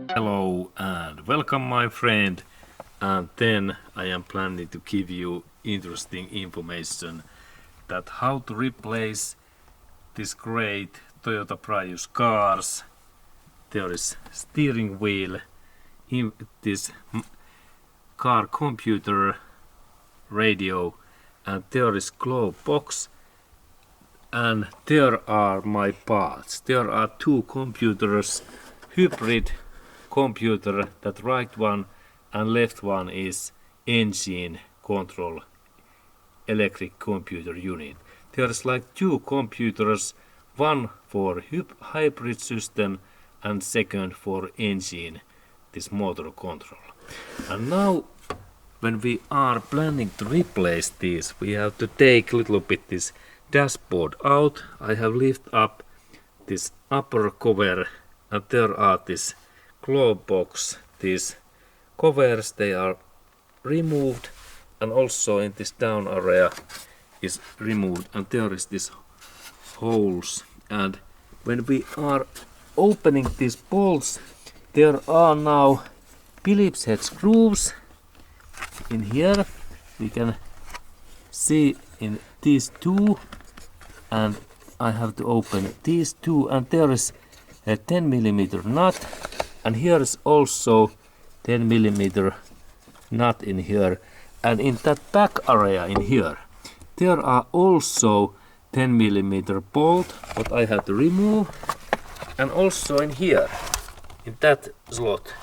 Hello and welcome my friend, and then I am planning to give you interesting information that how to replace this great Toyota Prius cars. There is steering wheel, this car computer, radio, and there is glove box, and there are my parts. There are two computers, hybrid computer, that right one and left one is engine control electric computer unit. There's like two computers, one for hybrid system and second for engine, this motor control. And now when we are planning to replace these, we have to take a little bit this dashboard out. I have lifted up this upper cover, and there are this glove box, these covers, they are removed, and also in this down area is removed, and there is this holes. And when we are opening these bolts, there are now Phillips head screws in here. We can see in these two, and I have to open these two, and there is a 10mm nut, and here is also 10mm nut in here, and in that back area in here there are also 10mm bolt what I have to remove, and also in here in that slot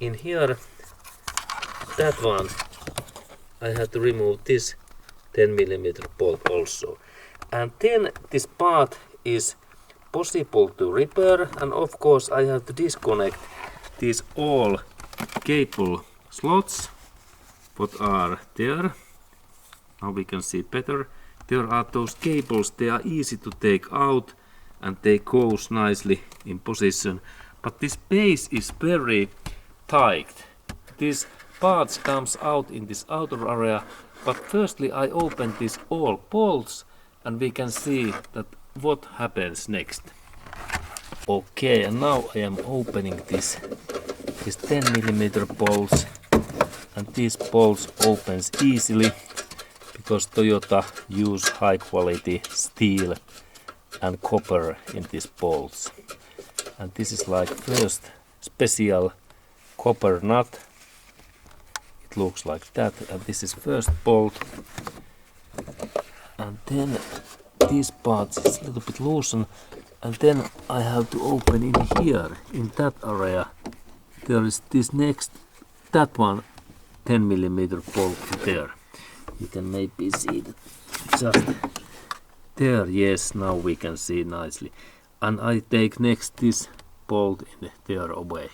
in here, that one I have to remove this 10mm bolt also. And then this part is possible to repair, and of course I have to disconnect these all cable slots what are there. Now we can see better. There are those cables, they are easy to take out and they goes nicely in position, but this base is very tight. These parts comes out in this outer area, but firstly I open these all bolts and we can see that what happens next. Okay, and now I am opening these 10mm bolts, and these bolts opens easily because Toyota use high quality steel and copper in these bolts. And this is like first special copper nut. It looks like that, and this is first bolt. And then these parts is a little bit loosen, and then I have to open in here, in that area. There is this next, that one 10mm bolt there. You can maybe see it just there. Yes, now we can see nicely. And I take next this bolt in there away.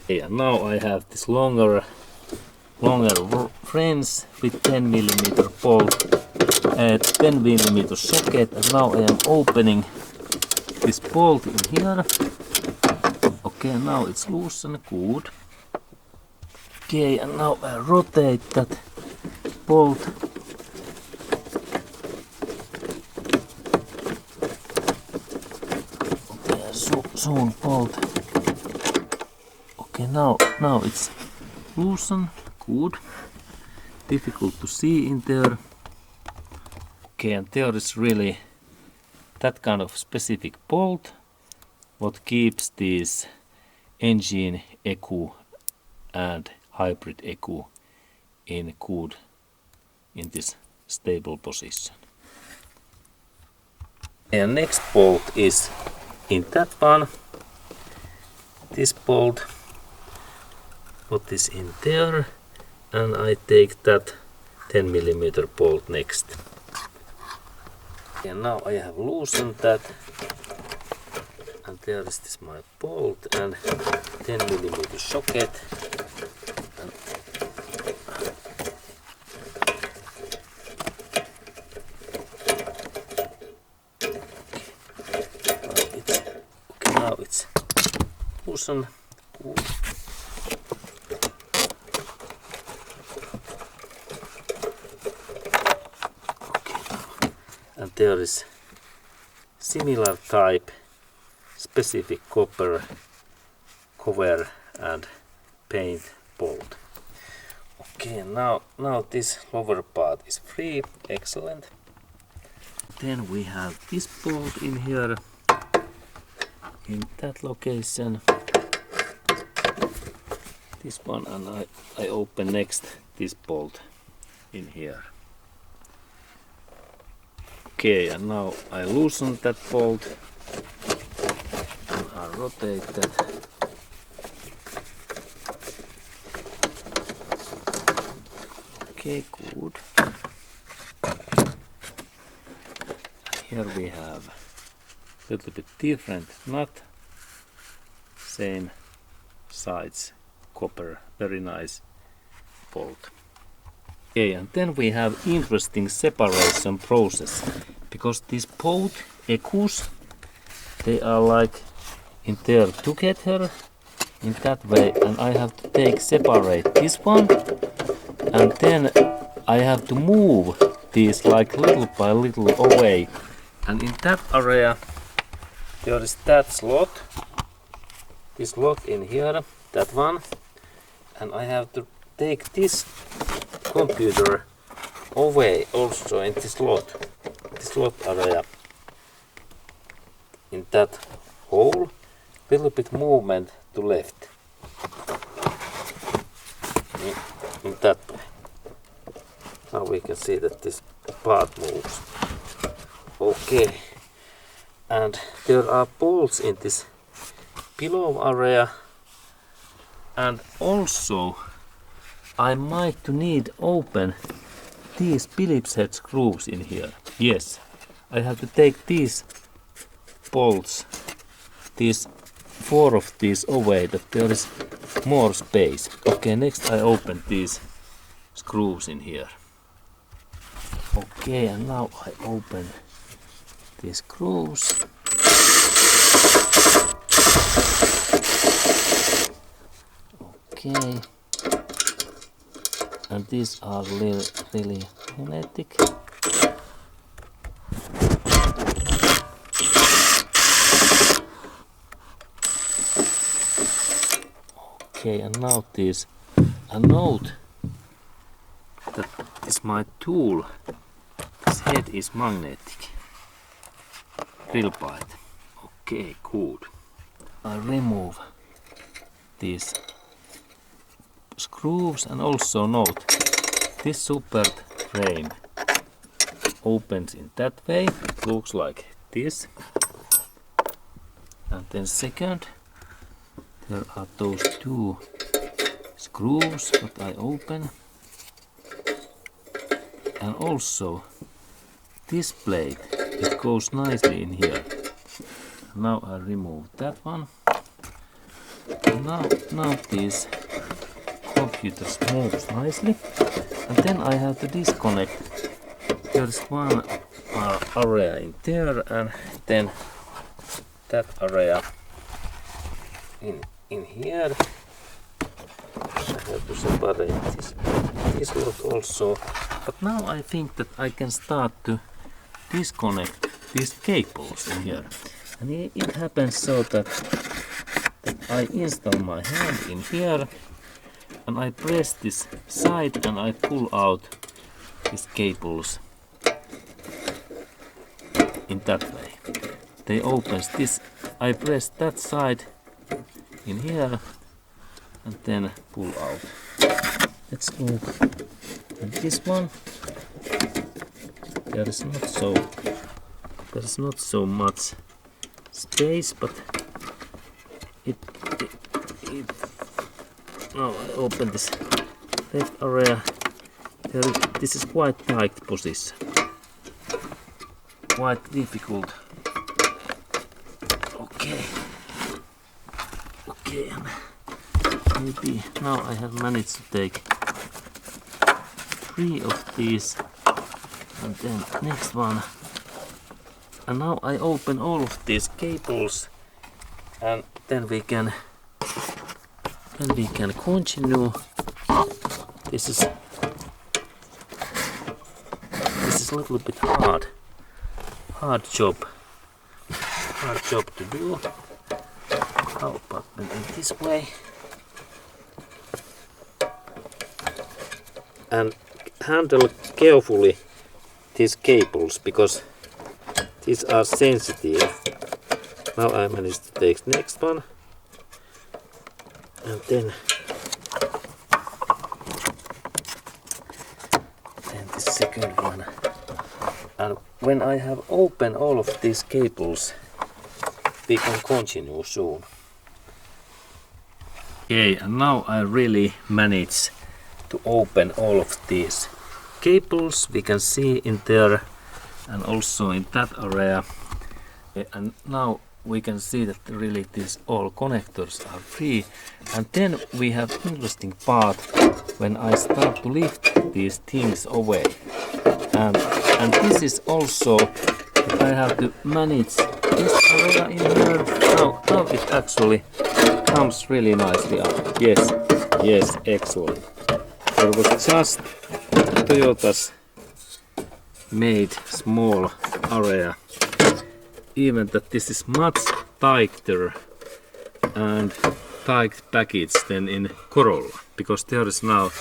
Okay, and now I have this longer fringe with 10mm bolt, 10mm socket, and now I am opening this bolt in here. Okay, now it's loose and good. Okay, and now I rotate that bolt. Okay, soon bolt. Okay, now it's loosen, good. Difficult to see in there. Okay, and there is really that kind of specific bolt what keeps these engine ECU and hybrid ECU in this stable position. And next bolt is in that one. This bolt what is in there, and I take that 10mm bolt next. And now I have loosened that, and there is this my bolt and 10mm socket. And now it's loosened. Good. and there is similar type specific copper cover and paint bolt. Okay, now this lower part is free. Excellent. Then we have this bolt in here, in that location. This one, and I open next this bolt in here. Okay, and now I loosen that bolt and I rotate that. Okay, good. Here we have a little bit different nut, same size, copper, very nice bolt. Okay, and then we have interesting separation process, because these both ECUs, they are like in there together in that way, and I have to separate this one, and then I have to move these like little by little away. And in that area there is that slot, this slot in here, that one, and I have to take this computer away also in this slot area. In that hole, little bit movement to left. In that way. Now we can see that this part moves. Okay, and there are bolts in this below area, and also I might need open these Phillips head screws in here. Yes, I have to take these bolts, these 4 of these away, that there is more space. Okay, next I open these screws in here. Okay, and now I open these screws. Okay, and these are really magnetic. Okay, and now this, and note that this my tool, this head is magnetic. Drill bite. Okay, good. I remove these screws, and also note this support frame opens in that way. It looks like this. And then second, there are those 2 screws that I open. And also this plate, it goes nicely in here. Now I remove that one. Now this computer moves nicely, and then I have to disconnect. There's one area in there, and then that area in here. I have to separate this lot also. But now I think that I can start to disconnect these cables in here. And it happens so that I install my hand in here, and I press this side and I pull out these cables in that way. They opens this, I press that side in here and then pull out. Let's look at this one. There is not so much space, but now I open this left area. This is quite tight position, quite difficult. Okay, and maybe now I have managed to take 3 of these, and then next one. And now I open all of these cables, and then we can continue. This is a little bit hard hard job to do. How about in this way? And handle carefully these cables because these are sensitive. Now I managed to take the next one, and then the second one. And when I have opened all of these cables, we can continue soon. Okay, and now I really managed to open all of these cables. We can see in there and also in that area. And now we can see that really these all connectors are free. And then we have interesting part when I start to lift these things away. And this is also that I have to manage this area in here. Now it actually comes really nicely up. Yes, excellent. There was just Toyota's made small area. Even that this is much tighter and tight package than in Corolla, because there is now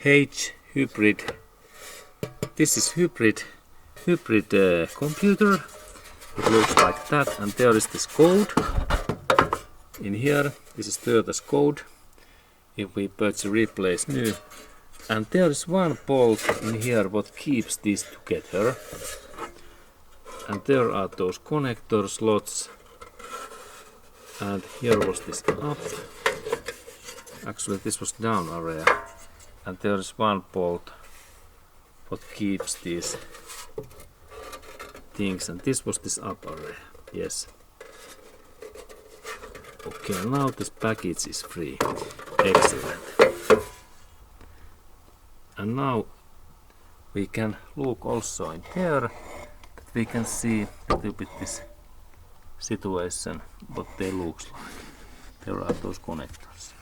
H hybrid. This is hybrid computer. It looks like that, and there is this code in here. This is Toyota's code. If we purchase replace new, and there is one bolt in here what keeps these together. And there are those connector slots, and here was this up. Actually this was down area, and there is one bolt what keeps these things, and this was this up area. Yes. Okay, now this package is free. Excellent. And now we can look also in here. We can see a little bit this situation, what they looks like. There are those connectors.